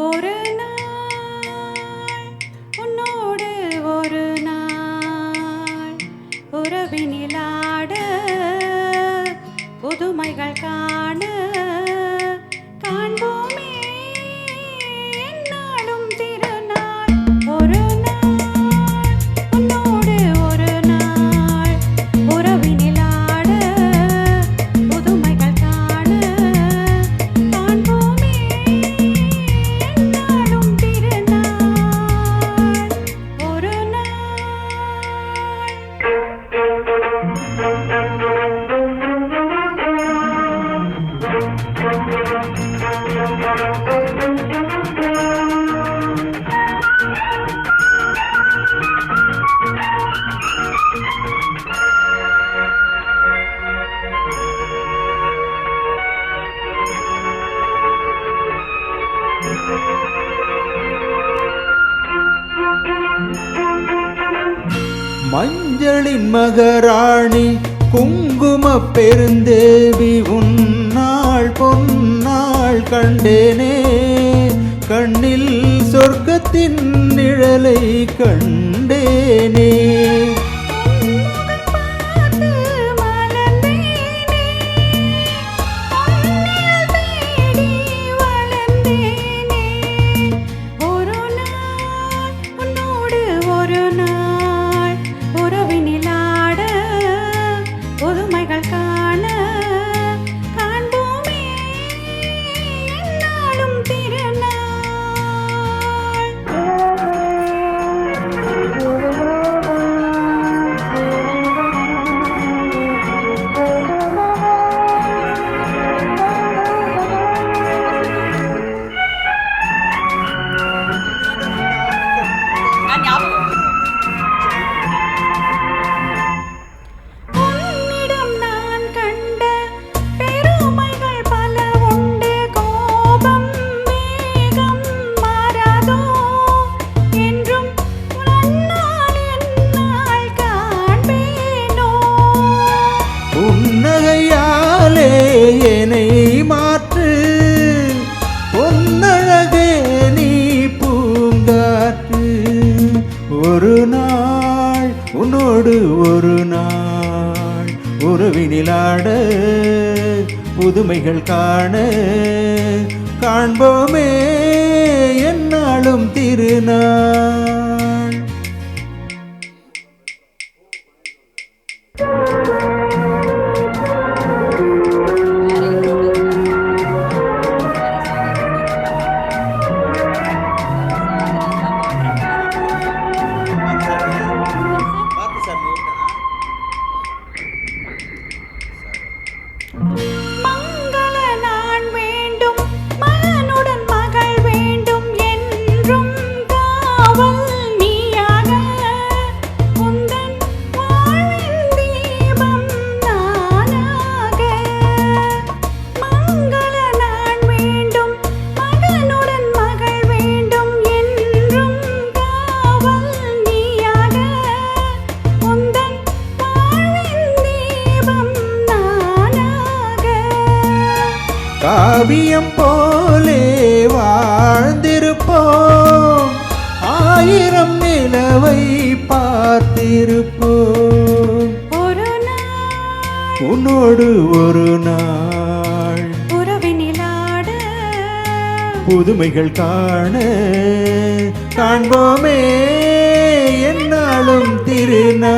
ஒரு நாள் உன்னோடு ஒரு நாள் உறவினிலாட புதுமைகள் காண காண்போமே எந்நாளும் திருநாள். ஒரு நாள் உன்னோடு ஒரு நாள் உறவினிலாட புதுமைகள் காண காண்போமே எந்நாளும் திருநாள். ஒரு நாள் மஞ்சளின் மகராணி குங்கும பெருந்தேவி உன்னாள் பொன்னாள் கண்டேனே, கண்ணில் சொர்க்கத்தின் நிழலை கண்டேனே. புதுமைகள் காண காண்போமே எந்நாளும் திருநாள். உன்னிடம் நான் கண்ட பெருமைகள் பல உண்டு, கோபம் வேகம் மாறாதோ என்றும் உன்னால் என்னால் காண்பேனோ. புன்னகையாலே என்னை மாற்று, பொன்னழகே நீ பூங்காற்று. ஒரு நாள் உன்னோடு ஒரு நாள் உறவினிலாட புதுமைகள் காண காண்போமே எந்நாளும் திருநாள். மங்கள நான் வேண்டும், மகனுடன் மகள் வேண்டும் என்றும் காவல் நீயாக, உந்தன் வாழ்வின் தீபம் நானாக. மங்கள நான் வேண்டும், மகனுடன் மகள் வேண்டும் என்றும் காவல் நீயாக, உந்தன் வாழ்வின் தீபம் நானாக. காவியம் போலே வாழ்ந்திருப்போம், ஆயிரம் நிலவை பார்த்திருப்போம். ஒரு நாள் உன்னோடு ஒரு நாள் உறவினிலாட புதுமைகள் காண காண்போமே எந்நாளும் திருநாள்.